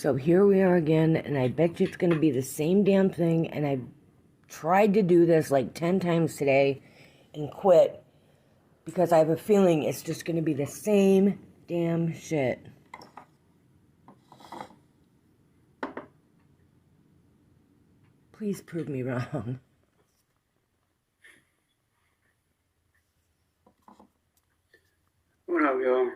So here we are again, and I bet you it's going to be the same damn thing, and I tried to do this like 10 times today and quit because I have a feeling it's just going to be the same damn shit. Please prove me wrong. What up, y'all?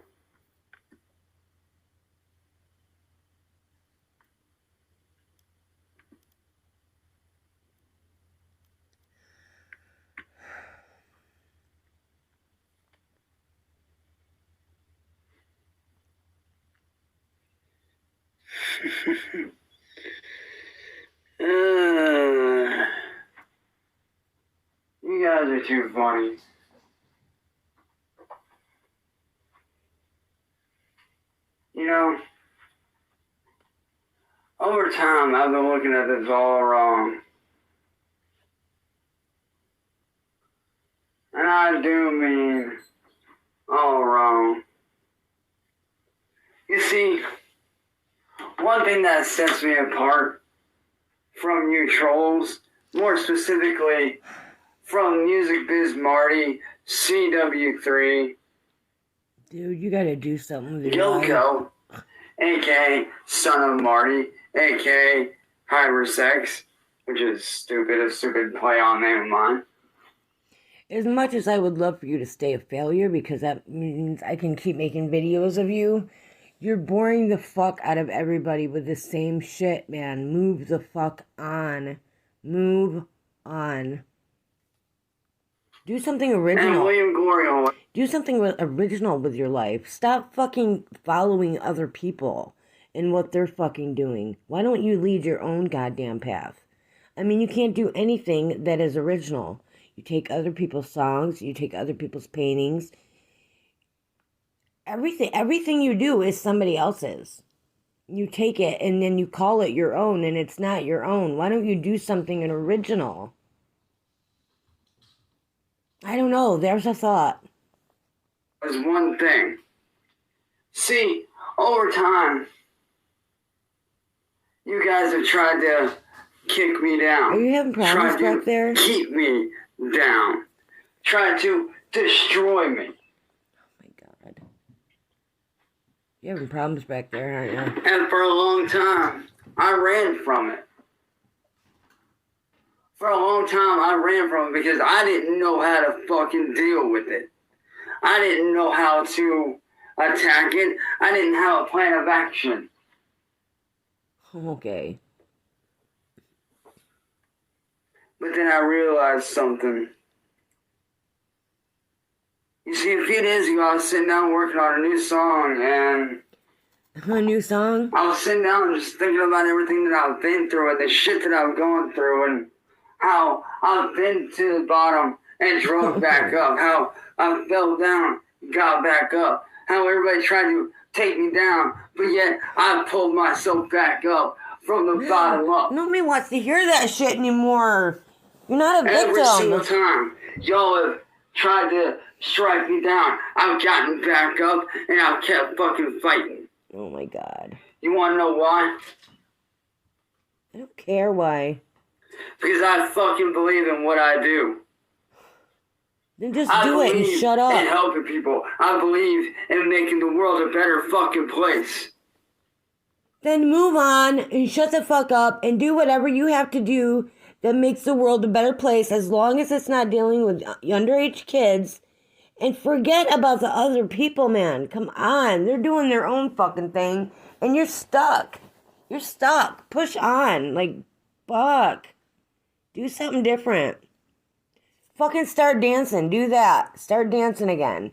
You guys are too funny. You know, over time I've been looking at this all wrong. And I do mean all wrong. You see, one thing that sets me apart from you trolls, more specifically from Music Biz Marty, CW3, Dude, you gotta do something with your life. Gilko, aka Son of Marty, aka Hypersex, which is stupid, a stupid play on name of mine. As much as I would love for you to stay a failure, because that means I can keep making videos of you, you're boring the fuck out of everybody with the same shit, man. Move the fuck on. Move on. Do something original. And William Goriel. Do something original with your life. Stop fucking following other people and what they're fucking doing. Why don't you lead your own goddamn path? I mean, you can't do anything that is original. You take other people's songs, you take other people's paintings. Everything you do is somebody else's. You take it and then you call it your own, and it's not your own. Why don't you do something original? I don't know. There's a thought. Is one thing. See, over time, you guys have tried to kick me down. Are you having problems back there? Keep me down. Tried to destroy me. Oh my God. You're having problems back there, aren't you? And for a long time, I ran from it. For a long time, I ran from it because I didn't know how to fucking deal with it. I didn't know how to attack it. I didn't have a plan of action. Okay. But then I realized something. You see, a few days ago, I was sitting down working on a new song, and... A new song? I was sitting down and just thinking about everything that I've been through and the shit that I've gone through and how I've been to the bottom and drove back up, how I fell down, got back up, how everybody tried to take me down, but yet I pulled myself back up from the bottom up. Nobody wants to hear that shit anymore. You're not a victim. Every single time y'all have tried to strike me down, I've gotten back up and I've kept fucking fighting. Oh my God. You want to know why? I don't care why. Because I fucking believe in what I do. Then just do it and shut up. I believe in helping people. I believe in making the world a better fucking place. Then move on and shut the fuck up and do whatever you have to do that makes the world a better place, as long as it's not dealing with underage kids. And forget about the other people, man. Come on. They're doing their own fucking thing. And you're stuck. You're stuck. Push on. Like, fuck. Do something different. Fucking start dancing. Do that. Start dancing again.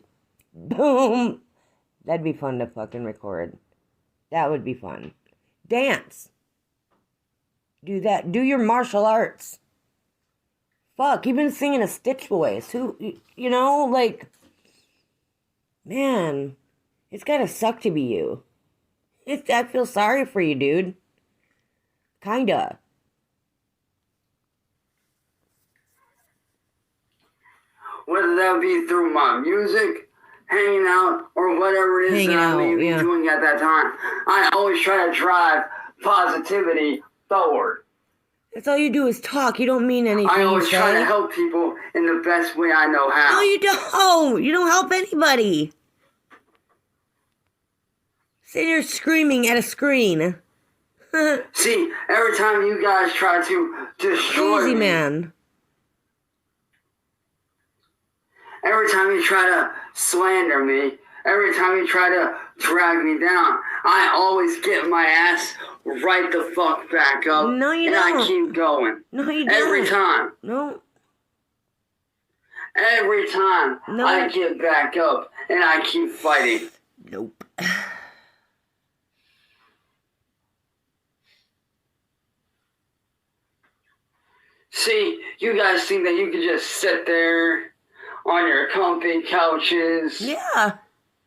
Boom. That'd be fun to fucking record. That would be fun. Dance. Do that. Do your martial arts. Fuck, you've been singing a Stitch voice. Who, you know, like, man, it's gotta suck to be you. I feel sorry for you, dude. Kinda. Whether that be through my music, hanging out, or whatever it is that I may be doing at that time. I always try to drive positivity forward. That's all you do is talk. You don't mean anything. I always you try say. to help people in the best way I know how. No, you don't. You don't help anybody. Sit here screaming at a screen. See, every time you guys try to destroy Crazy me, man. every time you try to slander me, every time you try to drag me down, I always get my ass right the fuck back up. No, you and don't. I keep going. No, you don't. Every time. No. Every time No. I get back up and I keep fighting. Nope. See, you guys think that you can just sit there on your comfy couches Yeah.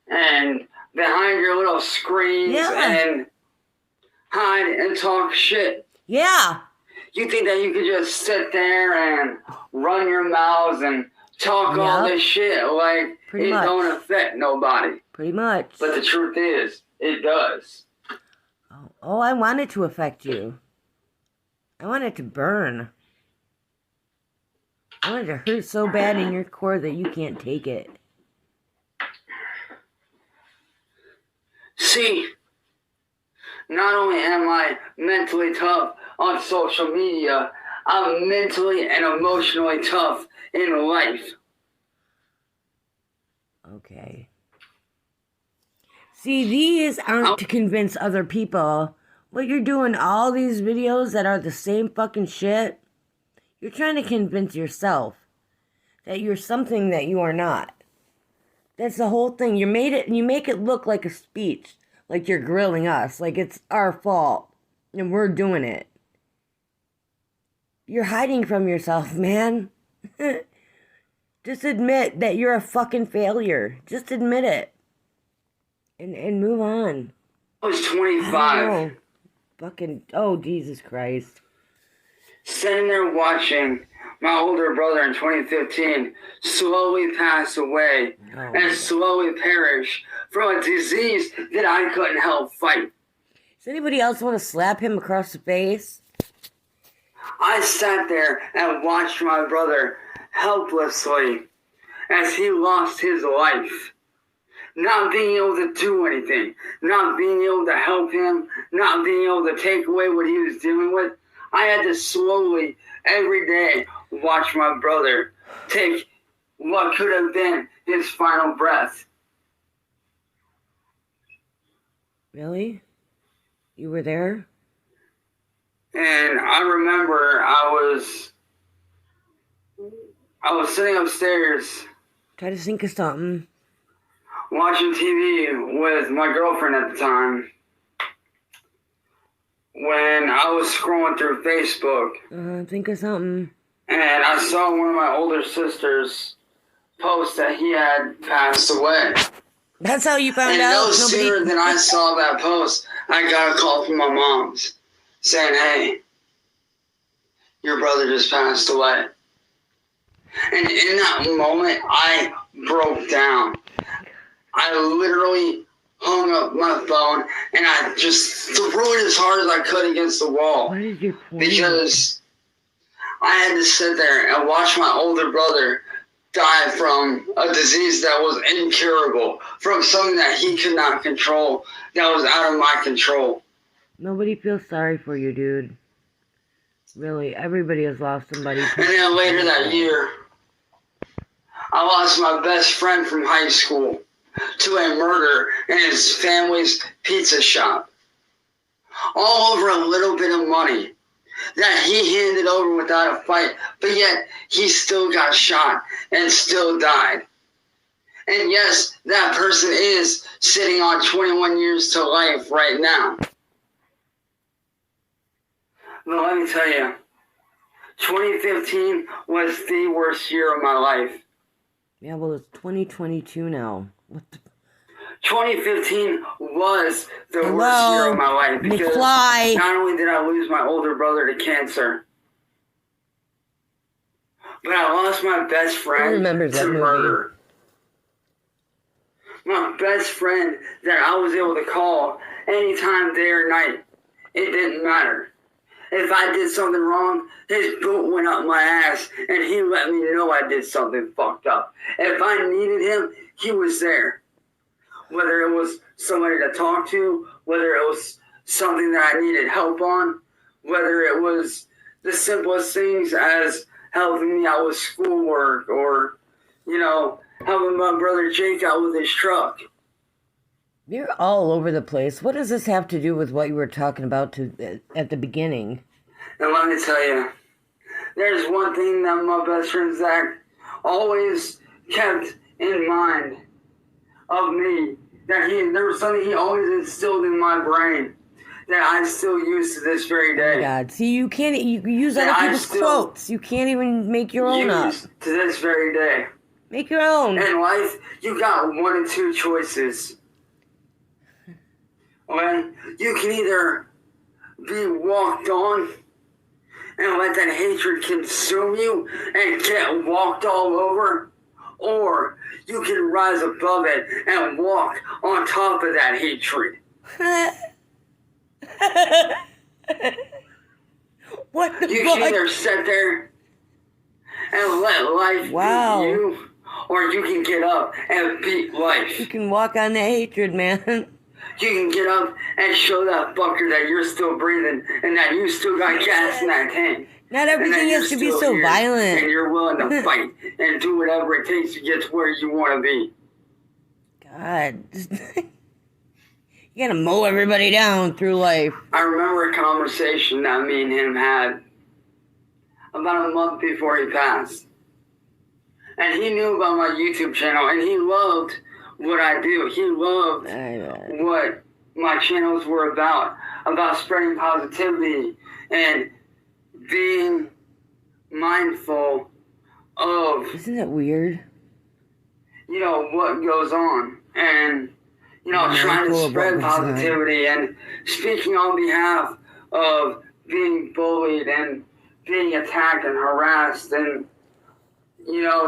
and behind your little screens and hide and talk shit. Yeah. You think that you could just sit there and run your mouths and talk all this shit like Pretty it much. don't affect nobody. Pretty much. But the truth is, it does. Oh, I want it to affect you. I want it to burn. I want it to hurt so bad in your core that you can't take it. See, not only am I mentally tough on social media, I'm mentally and emotionally tough in life. Okay. See, these aren't to convince other people. What you're doing, all these videos that are the same fucking shit, you're trying to convince yourself that you're something that you are not. That's the whole thing. You make it look like a speech, like you're grilling us, like it's our fault, and we're doing it. You're hiding from yourself, man. Just admit that you're a fucking failure. Just admit it. And move on. I was 25. Oh, fucking, oh, Jesus Christ. Sitting there watching my older brother in 2015 slowly pass away and slowly perish from a disease that I couldn't help fight. Does anybody else want to slap him across the face? I sat there and watched my brother helplessly as he lost his life. Not being able to do anything, not being able to help him, not being able to take away what he was dealing with. I had to slowly, every day, watch my brother take what could have been his final breath. Really? You were there? And I remember I was sitting upstairs Try to think of something. watching TV with my girlfriend at the time when I was scrolling through Facebook. Think of something. And I saw one of my older sisters post that he had passed away. That's how you found And out? no sooner than I saw that post, I got a call from my mom's saying, "Hey, your brother just passed away." And in that moment, I broke down. I literally hung up my phone and I just threw it as hard as I could against the wall. What is your point? Because I had to sit there and watch my older brother die from a disease that was incurable, from something that he could not control, that was out of my control. Nobody feels sorry for you, dude. Really, everybody has lost somebody. And then later that year, I lost my best friend from high school to a murder in his family's pizza shop. All over a little bit of money that he handed over without a fight, but yet he still got shot and still died. And yes, that person is sitting on 21 years to life right now. But let me tell you, 2015 was the worst year of my life. Yeah, well, it's 2022 now. What the... 2015 was the worst year of my life because McFly. Not only did I lose my older brother to cancer, but I lost my best friend to murder. My best friend that I was able to call anytime, day or night, It didn't matter. If I did something wrong, his boot went up my ass and he let me know I did something fucked up. If I needed him, he was there. Whether it was somebody to talk to, whether it was something that I needed help on, whether it was the simplest things as helping me out with schoolwork or, helping my brother Jake out with his truck. You're all over the place. What does this have to do with what you were talking about at the beginning? And let me tell you, there's one thing that my best friend Zach always kept in mind of me, that there was something he always instilled in my brain that I still use to this very day. Oh God, see, you use other people's quotes. You can't even make your own up. To this very day. Make your own. In life, you got one of two choices. Okay? You can either be walked on and let that hatred consume you and get walked all over, or you can rise above it and walk on top of that hatred. What the You fuck? can either sit there and let life beat you, or you can get up and beat life. You can walk on the hatred, man. You can get up and show that fucker that you're still breathing and that you still got gas in that tank. Not everything has to be so violent. And you're willing to fight and do whatever it takes to get to where you want to be. God. You gotta mow everybody down through life. I remember a conversation that me and him had about a month before he passed. And he knew about my YouTube channel and he loved what I do. He loved what my channels were about spreading positivity and being mindful of, isn't that weird? What goes on, and trying to spread positivity and speaking on behalf of being bullied and being attacked and harassed, and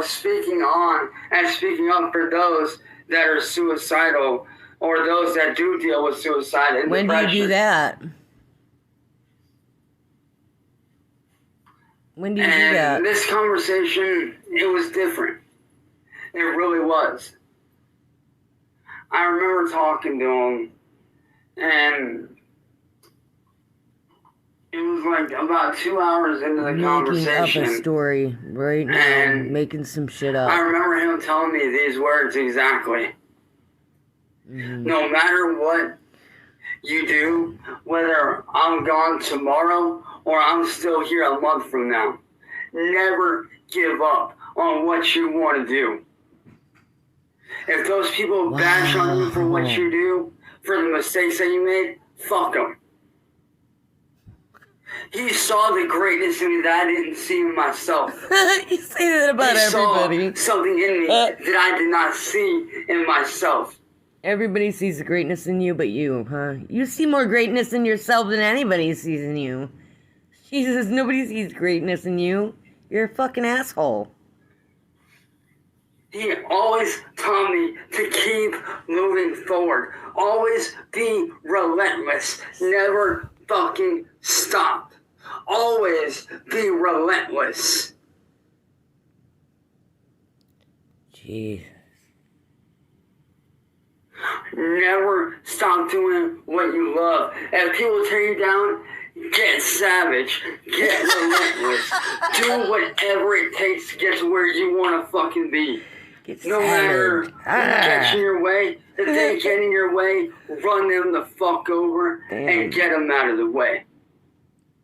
speaking on and speaking up for those that are suicidal or those that do deal with suicide and when depression. do you do that? When do you do that? And this conversation, it was different. It really was. I remember talking to him, and it was like about 2 hours into the conversation. Making up a story right now, and making some shit up. I remember him telling me these words exactly. Mm-hmm. No matter what you do, whether I'm gone tomorrow or I'm still here a month from now, never give up on what you want to do. If those people bash on you for what you do, for the mistakes that you made, fuck them. He saw the greatness in me that I didn't see in myself. You say that about everybody. Saw something in me that I did not see in myself. Everybody sees the greatness in you but you, huh? You see more greatness in yourself than anybody sees in you. Jesus, nobody sees greatness in you. You're a fucking asshole. He always taught me to keep moving forward. Always be relentless. Never fucking stop. Always be relentless. Jeez. Never stop doing what you love. If people tear you down, get savage. Get relentless. Do whatever it takes to get to where you want to fucking be. No matter who gets in your way, if they get in your way, run them the fuck over and get them out of the way.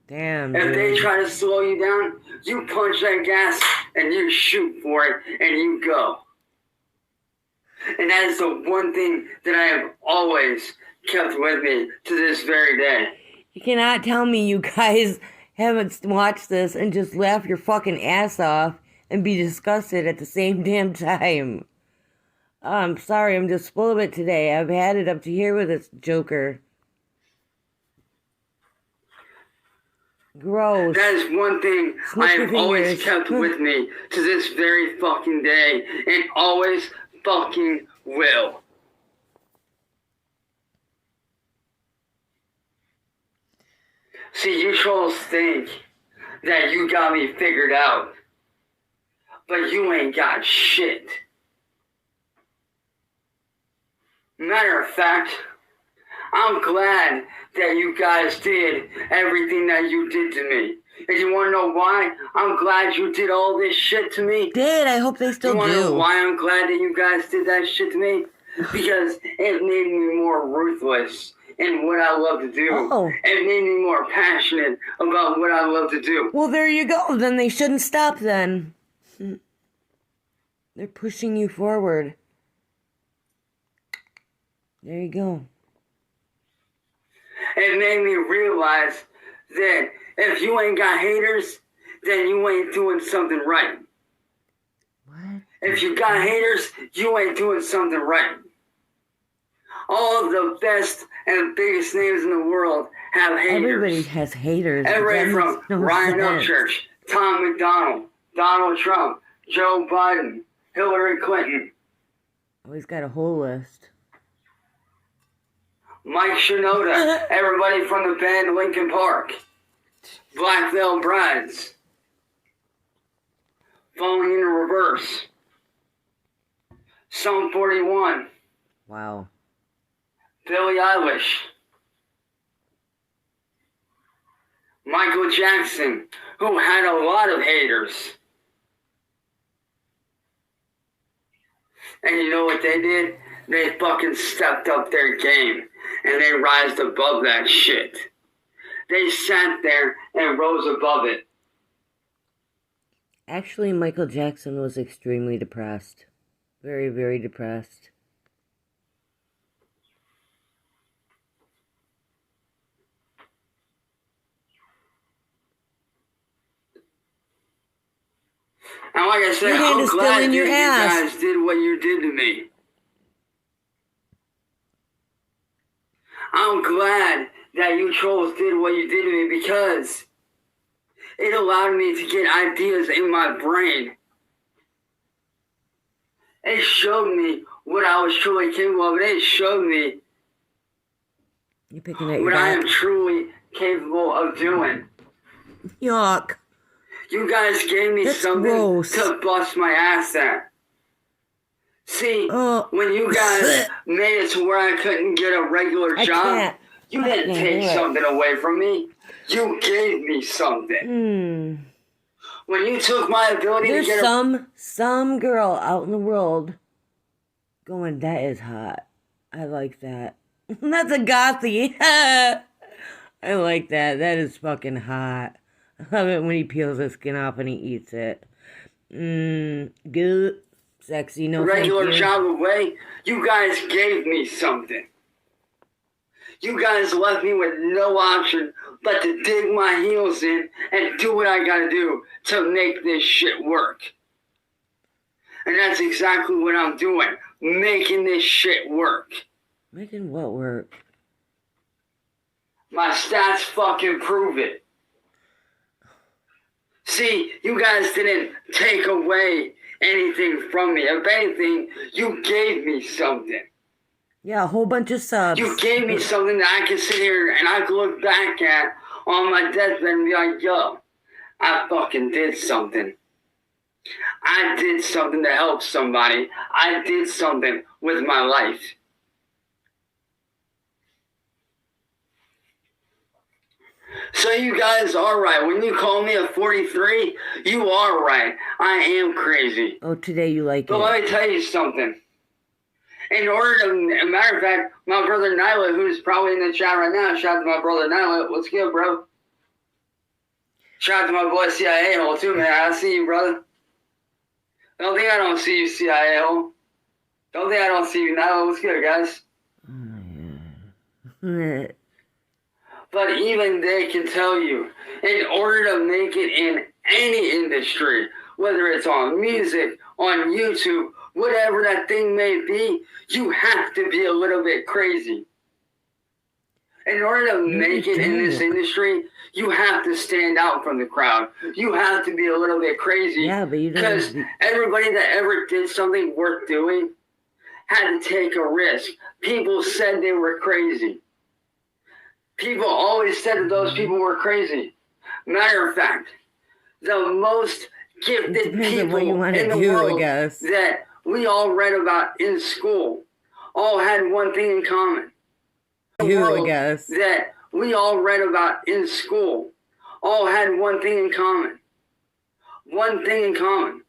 Damn, If they try to slow you down, you punch that gas and you shoot for it and you go. And that is the one thing that I have always kept with me to this very day. You cannot tell me you guys haven't watched this and just laugh your fucking ass off and be disgusted at the same damn time. I'm sorry, I'm just full of it today. I've had it up to here with this joker. Gross. That is one thing I have always kept with me to this very fucking day, and always fucking will. See, you trolls think that you got me figured out, but you ain't got shit. Matter of fact, I'm glad that you guys did everything that you did to me. And you want to know why I'm glad you did all this shit to me? I hope they still do. You want to know do. why I'm glad that you guys did that shit to me? Because it made me more ruthless in what I love to do. Oh. It made me more passionate about what I love to do. Well, there you go. Then they shouldn't stop then. They're pushing you forward. There you go. It made me realize that if you ain't got haters, then you ain't doing something right. What? If you got haters, you ain't doing something right. All of the best and biggest names in the world have haters. Everybody has haters. Everybody from Ryan Upchurch, Tom McDonald, Donald Trump, Joe Biden, Hillary Clinton. Oh, he's got a whole list. Mike Shinoda, everybody from the band Linkin Park, Black Veil Brides, Falling in Reverse, Sum 41, Wow. Billie Eilish, Michael Jackson, who had a lot of haters. And you know what they did? They fucking stepped up their game. And they rised above that shit. They sat there and rose above it. Actually, Michael Jackson was extremely depressed. Very, very depressed. And like I said, Your hand I'm is still glad in your you ass. guys did what you did to me. I'm glad that you trolls did what you did to me because it allowed me to get ideas in my brain. It showed me what I was truly capable of. It showed me You're picking at your what I back. am truly capable of doing. Yuck. You guys gave me That's something gross. to bust my ass at. See, Oh. when you guys made it to where I couldn't get a regular I job, can't. you I didn't can't take do it. something away from me. You gave me something. When you took my ability There's to get some girl out in the world going, that is hot. I like that. That's a gothy. I like that. That is fucking hot. I love it when he peels the skin off and he eats it. Good. Sexy, no a regular thank you. job away, you guys gave me something. You guys left me with no option but to dig my heels in and do what I gotta do to make this shit work. And that's exactly what I'm doing. Making this shit work. Making what work? My stats fucking prove it. See, you guys didn't take away anything from me. If anything, you gave me something. Yeah, a whole bunch of subs. You gave me something that I can sit here and I can look back at on my deathbed and be like, yo, I fucking did something. I did something to help somebody. I did something with my life. So you guys are right. When you call me a 43, you are right. I am crazy. Oh, today you like But it. let me tell you something. In order to, as a matter of fact, my brother Nyla, who's probably in the chat right now, shout out to my brother Nyla. What's good, bro? Shout out to my boy CIA hole too, man. I see you, brother. Don't think I don't see you, CIA hole. Don't think I don't see you, Nyla. What's good, guys? Yeah. But even they can tell you, in order to make it in any industry, whether it's on music, on YouTube, whatever that thing may be, you have to be a little bit crazy. In order to make it in this industry, you have to stand out from the crowd. You have to be a little bit crazy. Yeah, but you don't. Because everybody that ever did something worth doing had to take a risk. People said they were crazy. People always said that those people were crazy. Matter of fact, the most gifted people in the world that we all read about in school all had one thing in common. That we all read about in school all had one thing in common. One thing in common.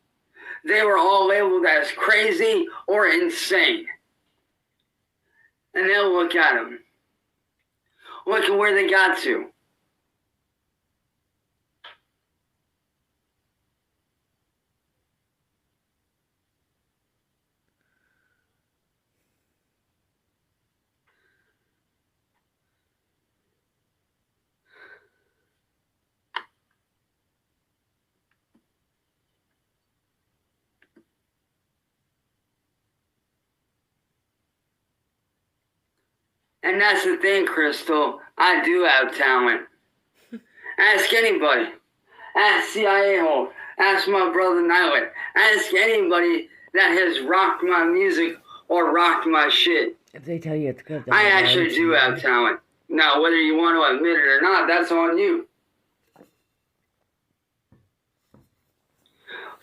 They were all labeled as crazy or insane. And they'll look at them. Look at where they got to. And that's the thing, Crystal. I do have talent. Ask anybody. Ask CIA Hole. Ask my brother Nightlight. Ask anybody that has rocked my music or rocked my shit. If they tell you it's good, I actually do have talent. Now, whether you want to admit it or not, that's on you.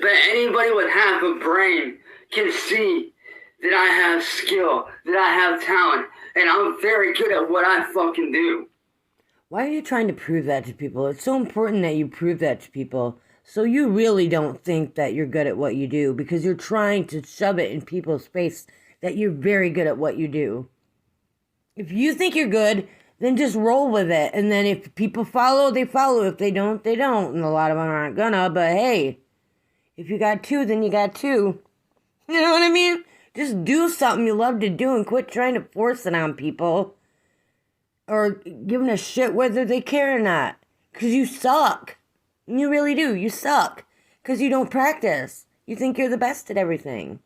But anybody with half a brain can see that I have skill, that I have talent, and I'm very good at what I fucking do. Why are you trying to prove that to people? It's so important that you prove that to people. So you really don't think that you're good at what you do because you're trying to shove it in people's face that you're very good at what you do. If you think you're good, then just roll with it. And then if people follow, they follow. If they don't, they don't. And a lot of them aren't gonna. But hey, if you got two, then you got two. You know what I mean? Just do something you love to do and quit trying to force it on people. Or giving a shit whether they care or not. Because you suck. You really do. You suck. Because you don't practice. You think you're the best at everything.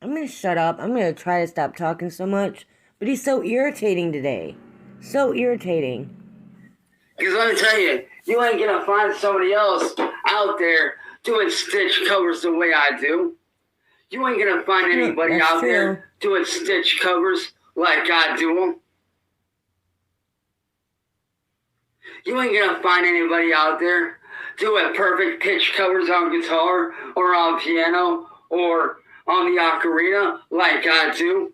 I'm going to shut up. I'm going to try to stop talking so much. But he's so irritating today. So irritating. Because let me tell you, you ain't going to find somebody else out there doing stitch covers the way I do. You ain't going to find anybody out there doing stitch covers like I do them. You ain't going to find anybody out there doing perfect pitch covers on guitar or on piano or on the ocarina like I do.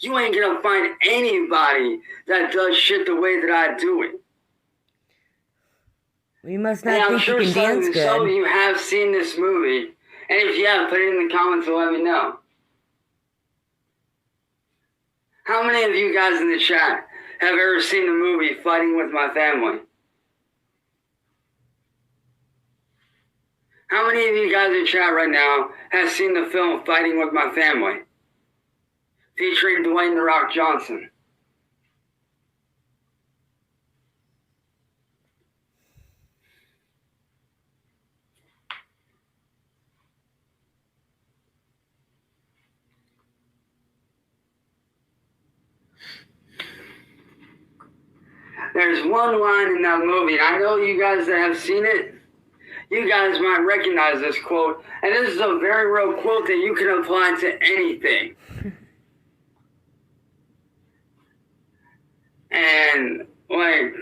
You ain't going to find anybody that does shit the way that I do it. Well, you must not think you can dance good. Some of you have seen this movie. And if you have, put it in the comments and let me know. How many of you guys in the chat have ever seen the movie Fighting with My Family? How many of you guys in chat right now have seen the film Fighting with My Family? Featuring Dwayne "The Rock" Johnson. There's one line in that movie, and I know you guys that have seen it, you guys might recognize this quote, and this is a very real quote that you can apply to anything. And,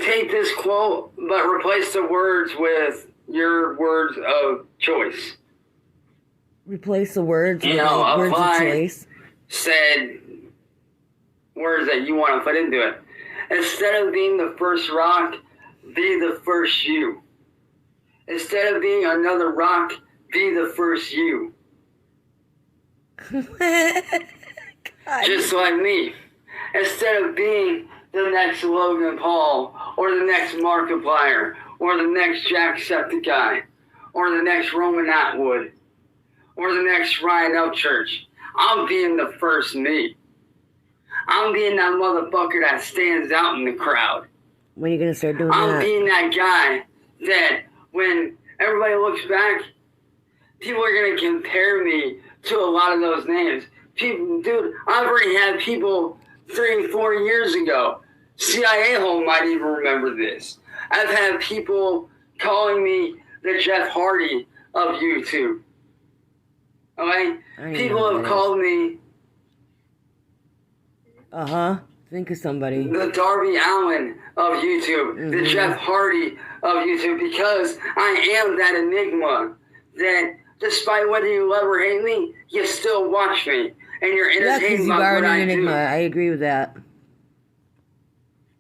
take this quote, but replace the words with your words of choice. Replace the words with words of choice. Said words that you want to put into it. Instead of being the first rock, be the first you. Instead of being another rock, be the first you. Just like me. Instead of being the next Logan Paul, or the next Markiplier, or the next Jacksepticeye, or the next Roman Atwood, or the next Ryan Upchurch, I'm being the first me. I'm being that motherfucker that stands out in the crowd. When are you going to start doing that? I'm being that guy that when everybody looks back, people are going to compare me to a lot of those names. People, dude, I've already had people 3-4 years ago. CIA Hole might even remember this. I've had people calling me the Jeff Hardy of YouTube. Okay? People have called me... The Think of somebody. The Darby Allen of YouTube, the Jeff Hardy of YouTube, because I am that enigma that despite whether you love or hate me, you still watch me and you're Yeah, because entertained you by are what an I enigma. do. I agree with that.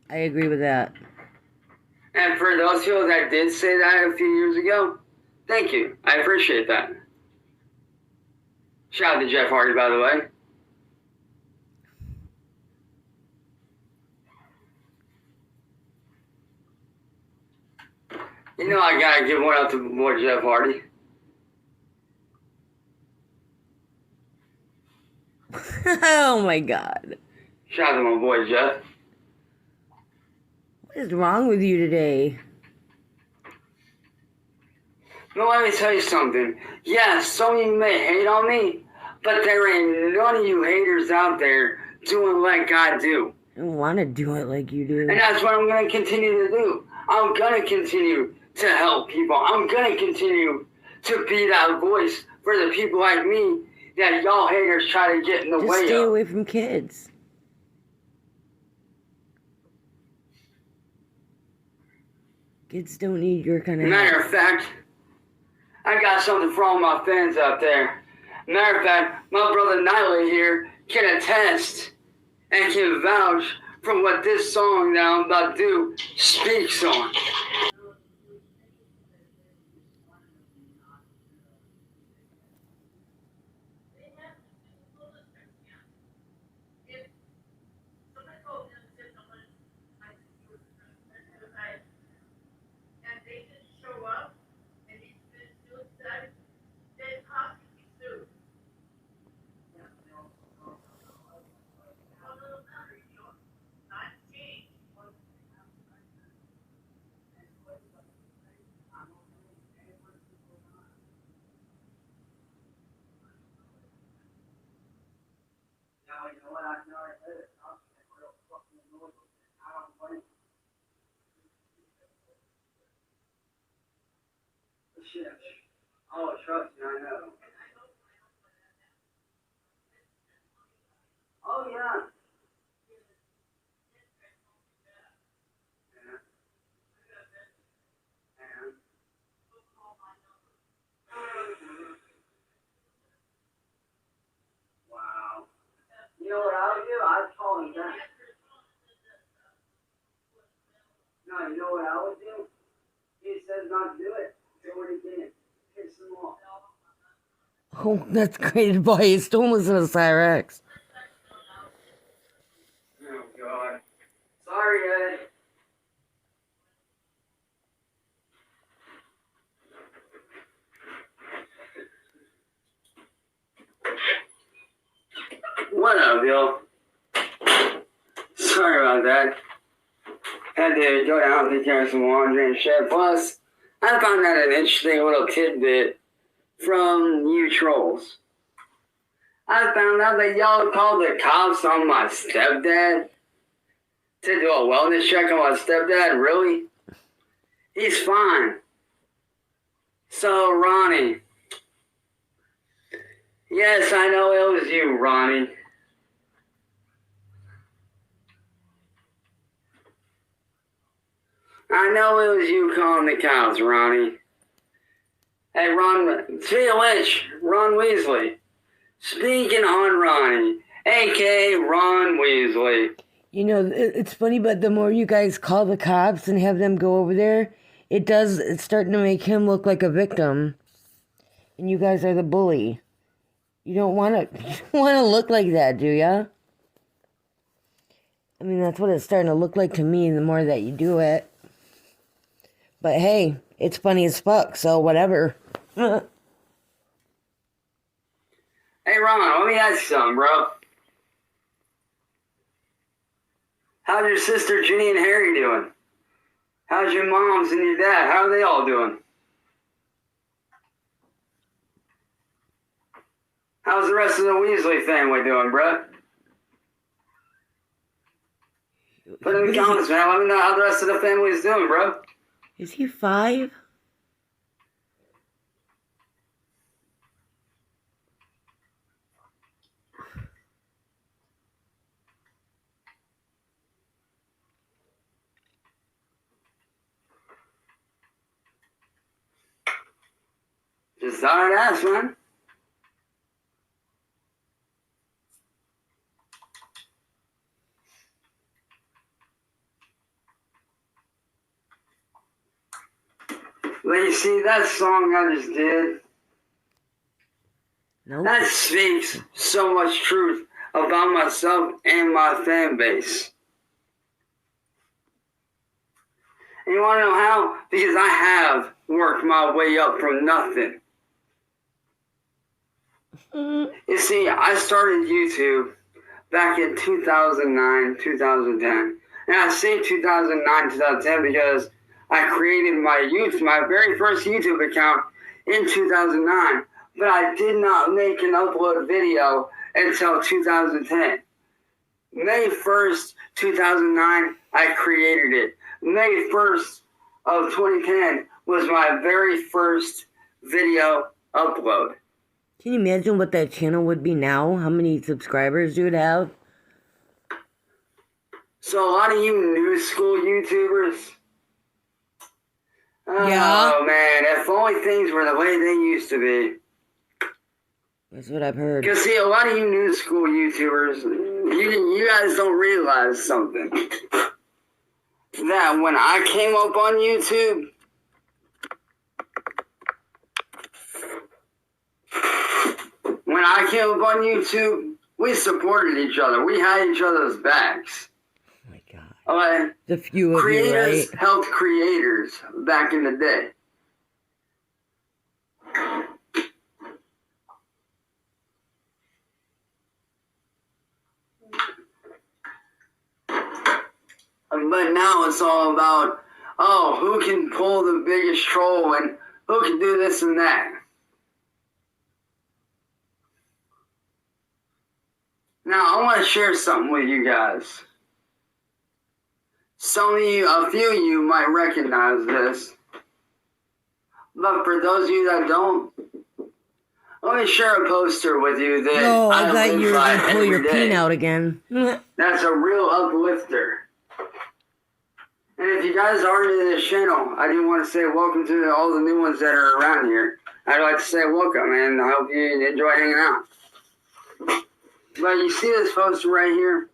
I agree with that. And for those people that did say that a few years ago, thank you. I appreciate that. Shout out to Jeff Hardy, by the way. You know I gotta give one out to my boy Jeff Hardy. Oh my God. Shout out to my boy Jeff. What is wrong with you today? Now let me tell you something. Yeah, some of you may hate on me, but there ain't none of you haters out there doing like I do. I don't want to do it like you do. And that's what I'm going to continue to do. I'm going to continue to help people. I'm going to continue to be that voice for the people like me that y'all haters try to get in the way of. Just stay away from kids. Kids don't need your kind of Matter help. of fact, I got something for all my fans out there. Matter of fact, my brother Niley here can attest and can vouch from what this song that I'm about to do speaks on. Oh, trust me, I know. Oh, yeah. Wow. You know what I would do? I'd call him back. No, you know what I would do? He says not to do it. Do it again. Piss him off. Oh, that's great advice. Don't listen to Cyrex. Oh, God. Sorry, Ed. What up, yo? Sorry about that. Had to go down and take care of some laundry and shit. Plus, I found out an interesting little tidbit from you trolls. I found out that y'all called the cops on my stepdad to do a wellness check on my stepdad. Really? He's fine. So, Ronnie. Yes, I know it was you, Ronnie. I know it was you calling the cops, Ronnie. Hey, Ron, speaking of which, Ron Weasley. Speaking on Ronnie, a.k.a. Ron Weasley. You know, it's funny, but the more you guys call the cops and have them go over there, it's starting to make him look like a victim. And you guys are the bully. You don't want to look like that, do ya? I mean, that's what it's starting to look like to me the more that you do it. But hey, it's funny as fuck, so whatever. Hey, Ron, let me ask you something, bro. How's your sister Ginny and Harry doing? How's your moms and your dad? How are they all doing? How's the rest of the Weasley family doing, bro? Put in the comments, man. Let me know how the rest of the family is doing, bro. Is he 5? Just thought I'd ask, man. But you see, that song I just did, Nope. that speaks so much truth about myself and my fan base. And you want to know how? Because I have worked my way up from nothing. You see, I started YouTube back in 2009, 2010. And I say 2009, 2010 because I created my very first YouTube account in 2009. But I did not make an upload video until 2010. May 1st, 2009, I created it. May 1st of 2010 was my very first video upload. Can you imagine what that channel would be now? How many subscribers you would have? So a lot of you new school YouTubers, oh man, if only things were the way they used to be. That's what I've heard. Because see, a lot of you new school YouTubers, you guys don't realize something. That when I came up on YouTube, we supported each other. We had each other's backs. Oh my God. Okay? The few of Creators you, right? helped creators back in the day. But now it's all about, oh, who can pull the biggest troll and who can do this and that. Now, I want to share something with you guys. A few of you might recognize this. But for those of you that don't, let me share a poster with you that I thought live you were by going to pull your every peen day. out again. That's a real uplifter. And if you guys aren't in this channel, I do want to say welcome to all the new ones that are around here. I'd like to say welcome, and I hope you enjoy hanging out. But you see this poster right here?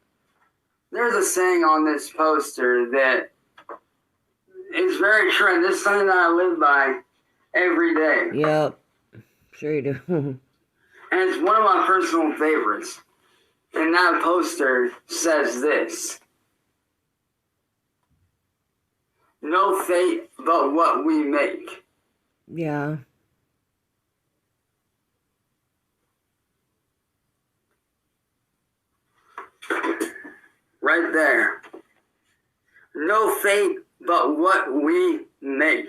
There's a saying on this poster that is very true. This is something that I live by every day. Yep. Sure you do. And it's one of my personal favorites. And that poster says this: no fate but what we make. Yeah. Right there. No fate but what we make.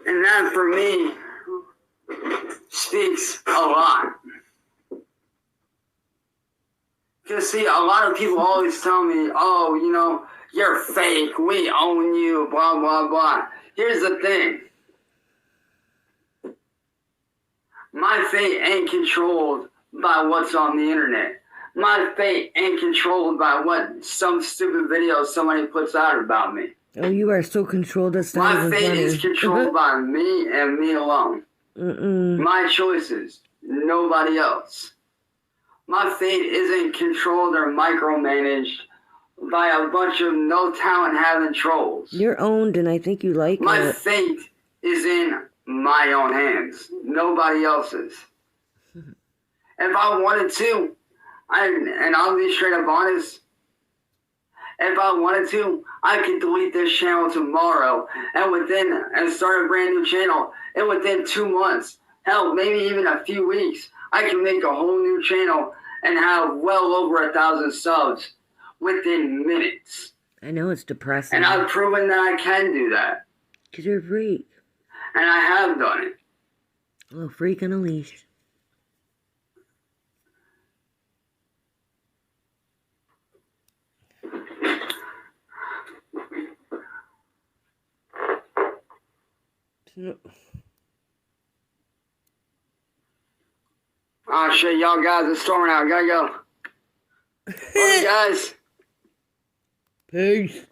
And that for me speaks a lot. Because see, a lot of people always tell me, oh, you know, you're fake, we own you, blah, blah, blah. Here's the thing. My fate ain't controlled by what's on the internet. My fate ain't controlled by what some stupid video somebody puts out about me. Oh, you are so controlled. That's not My even fate funny. is controlled by me and me alone. My choices, nobody else. My fate isn't controlled or micromanaged by a bunch of no talent having trolls. You're owned, and I think you like My it. fate is in my own hands, nobody else's. If I wanted to, and I'll be straight up honest, if I wanted to, I could delete this channel tomorrow and start a brand new channel. And within 2 months, hell, maybe even a few weeks, I can make a whole new channel and have well over 1,000 subs within minutes. I know it's depressing. And I've proven that I can do that. Because you're a freak. And I have done it. A little freak on a leash. Oh shit, y'all guys are storming out. Gotta go. Love you guys. Peace.